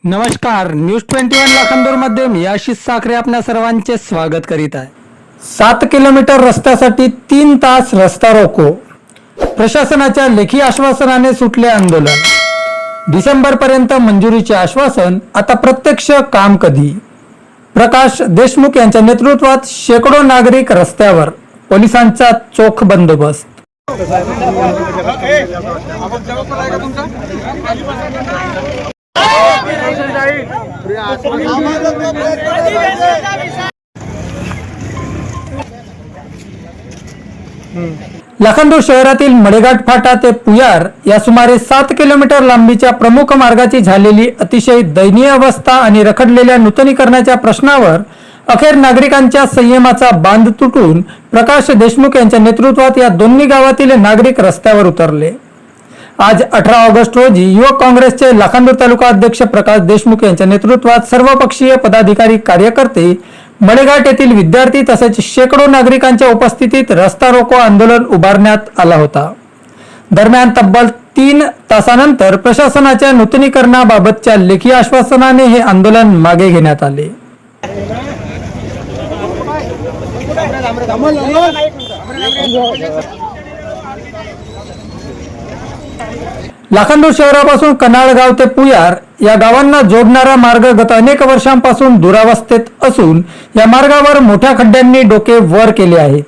नमस्कार, न्यूज 21 लाखांदूर मध्ये मी आशिष साखरे आपल्या सर्वांचे स्वागत करीत आहे। 7 किलोमीटर रस्त्यासाठी 3 तास रस्ता रोको। प्रशासनाच्या लेखी आश्वासनाने सुटले आंदोलन। डिसेंबर पर्यंत मंजुरीचे आश्वासन, आता प्रत्यक्ष काम कधी? प्रकाश देशमुख यांच्या नेतृत्वात शेकडो नागरिक रस्त्यावर, पोलिसांचा चोख बंदोबस्त। लाखांदूर शहरातील मडेघाट फाटा ते पुयार या सुमारे 7 किलोमीटर लांबीच्या प्रमुख मार्गाची झालेली अतिशय दयनीय अवस्था आणि रखडलेल्या नूतनीकरणाच्या प्रश्नावर अखेर नागरिकांच्या संयमाचा बांध तुटून प्रकाश देशमुख यांच्या नेतृत्वात या दोन्ही गावातील नागरिक रस्त्यावर उतरले। आज 18 ऑगस्ट रोजी युवक काँग्रेसचे लाखांदूर तालुका अध्यक्ष प्रकाश देशमुख यांच्या नेतृत्वात सर्वपक्षीय पदाधिकारी, कार्यकर्ते, मडेघाट येथील विद्यार्थी तसेच शेकडो नागरिकांच्या उपस्थितीत रस्ता रोको आंदोलन उभारण्यात आला होता। दरम्यान तब्बल 3 तासानंतर प्रशासनाच्या नूतनीकरणाबाबतच्या लेखी आश्वासनाने हे आंदोलन मागे घेण्यात आले। लाखांदूर शहरापासून कनाळगाव ते पुयार या गावांना जोडणारा मार्ग गत अनेक वर्षांपासून दुरावस्थेत असून या मार्गावर मोठ्या खड्ड्यांनी डोके वर केले आहेत।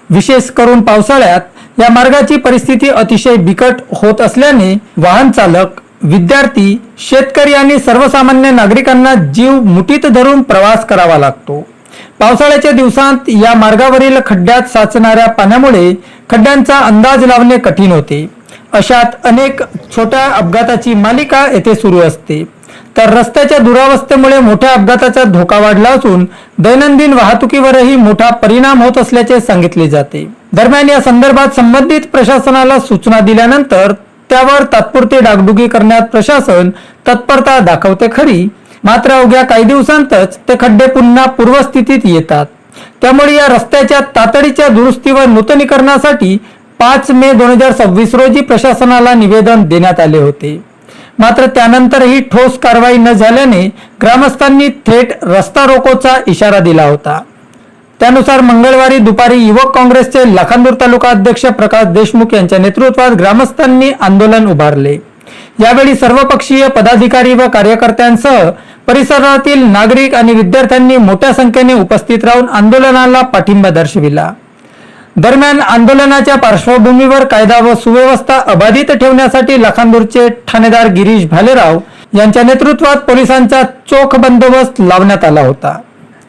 विशेष करून पावसाळ्यात या मार्गाची परिस्थिती अतिशय बिकट होत असल्याने वाहन चालक, विद्यार्थी, शेतकरी आणि सर्वसामान्य नागरिकांना जीव मुठीत धरून प्रवास करावा लागतो। पावसाळ्याच्या दिवसांत या मार्गावरील खड्ड्यात साचणाऱ्या पाण्यामुळे खड्ड्यांचा अंदाज लावणे कठीण होते। अशात अनेक छोट्या अपघाताची मालिका येथे सुरू असते, तर रस्त्याच्या दुरावस्थेमुळे मोठ्या अपघाताचा धोका वाढला असून दैनंदिन वाहतुकीवरही मोठा परिणाम होत असल्याचे सांगितले जाते। दरम्यान या संदर्भात संबंधित प्रशासनाला सूचना दिल्यानंतर त्यावर तात्पुरती डागडुगी करण्यात प्रशासन तत्परता दाखवते खरी, मात्र अवघ्या काही दिवसांतच ते खड्डे पुन्हा पूर्वस्थितीत येतात। त्यामुळे या रस्त्याच्या तातडीच्या दुरुस्ती व नूतनीकरणासाठी 5 मे 2026 रोजी प्रशासनाला निवेदन देण्यात आले होते। मात्र त्यानंतरही ठोस कारवाई न झाल्याने ग्रामस्थांनी थेट रस्ता रोकोचा इशारा दिला होता। त्यानुसार मंगळवारी दुपारी युवक काँग्रेसचे लाखांदूर तालुका अध्यक्ष प्रकाश देशमुख यांच्या नेतृत्वात ग्रामस्थांनी आंदोलन उभारले। यावेळी सर्वपक्षीय पदाधिकारी व कार्यकर्त्यांसह परिसरातील नागरिक आणि विद्यार्थ्यांनी मोठ्या संख्येने उपस्थित राहून आंदोलनाला पाठिंबा दर्शविला। दरम्यान आंदोलनाच्या पार्श्वभूमीवर कायदा व सुव्यवस्था अबाधित ठेवण्यासाठी लाखांदूरचे ठाणेदार गिरीश भालेराव यांच्या नेतृत्वात पोलिसांचा चोख बंदोबस्त लावण्यात आला होता।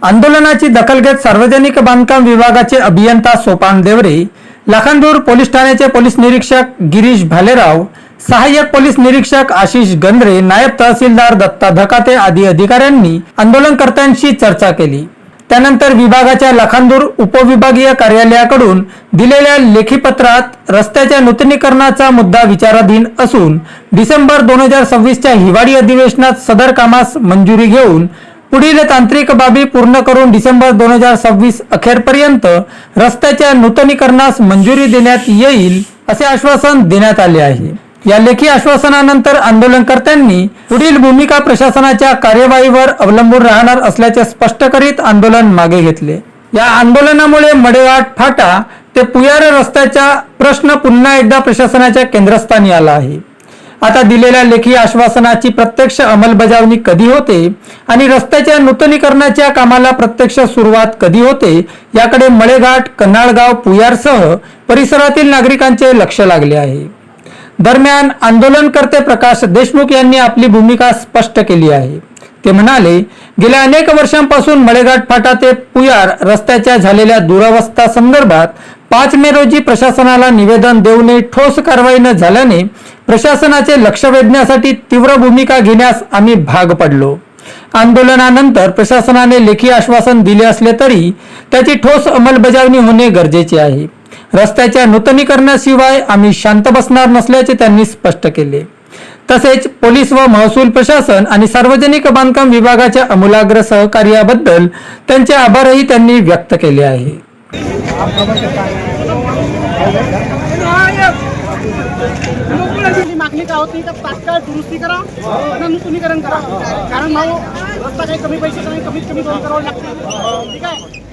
आंदोलनाची दखल घेत सार्वजनिक बांधकाम विभागाचे अभियंता सोपान देवरे, लाखांदूर पोलीस ठाण्याचे पोलीस निरीक्षक गिरीश भालेराव, सहाय्यक पोलीस निरीक्षक आशिष गंद्रे, नायब तहसीलदार दत्ता धकाते आदी अधिकाऱ्यांनी आंदोलनकर्त्यांशी चर्चा केली। त्यानंतर विभागाच्या लाखांदूर उपविभागीय कार्यालयाकडून दिलेल्या लेखी पत्रात रस्त्याच्या नूतनीकरणाचा मुद्दा विचाराधीन असून डिसेंबर 2026 च्या हिवाळी अधिवेशनात सदर कामास मंजुरी घेऊन पुढील तांत्रिक बाबी पूर्ण करून डिसेंबर 2026 अखेरपर्यंत रस्त्याच्या नूतनीकरणास मंजुरी देण्यात येईल असे आश्वासन देण्यात आले आहे। या लेखी आश्वासनानंतर आंदोलनकर्त्यांनी पुढील भूमिका प्रशासनाच्या कार्यवाहीवर अवलंबून राहणार असल्याचे स्पष्ट करीत आंदोलन मागे घेतले। या आंदोलनामुळे मडेघाट फाटा ते पुयार रस्त्याचा प्रश्न पुन्हा एकदा प्रशासनाच्या केंद्रस्थानी आला आहे। आता दिलेल्या लेखी आश्वासनाची प्रत्यक्ष अंमलबजावणी कधी होते आणि रस्त्याच्या नूतनीकरणाच्या कामाला प्रत्यक्ष सुरुवात कधी होते याकडे मडेघाट, कनाळगाव, पुयारसह परिसरातील नागरिकांचे लक्ष लागले आहे। दरम्यान आंदोलनकर्ते प्रकाश देशमुख यांनी आपली भूमिका स्पष्ट केली आहे। ते म्हणाले, गेल्या अनेक वर्षांपासून मडेघाट फाटा ते पुयार रस्त्याच्या झालेल्या दुरावस्था संदर्भात 5 मे रोजी प्रशासनाला निवेदन देऊनही ठोस कारवाई न झाल्याने प्रशासनाचे लक्ष वेधण्यासाठी तीव्र भूमिका घेण्यास आम्ही भाग पडलो। आंदोलनानंतर प्रशासनाने लेखी आश्वासन दिले असले तरी त्याची ठोस अंमलबजावणी होणे गरजेचे आहे। रस्त्याच्या नूतनीकरणाशिवाय आम्ही शांत बसणार नसल्याचे त्यांनी स्पष्ट केले। तसेच पोलीस व महसूल प्रशासन आणि सार्वजनिक बांधकाम विभागाच्या अमूलाग्र सहकार्याबद्दल त्यांचे आभारही त्यांनी व्यक्त केले आहे। मागणी काय होती तर तात्काळ दुरुस्ती करा आणि नूतनीकरण करा. कारण भाऊ रस्ता काही कमी पैशाचा नाही, कमीत कमी 2 करोड लागते. ठीक आहे.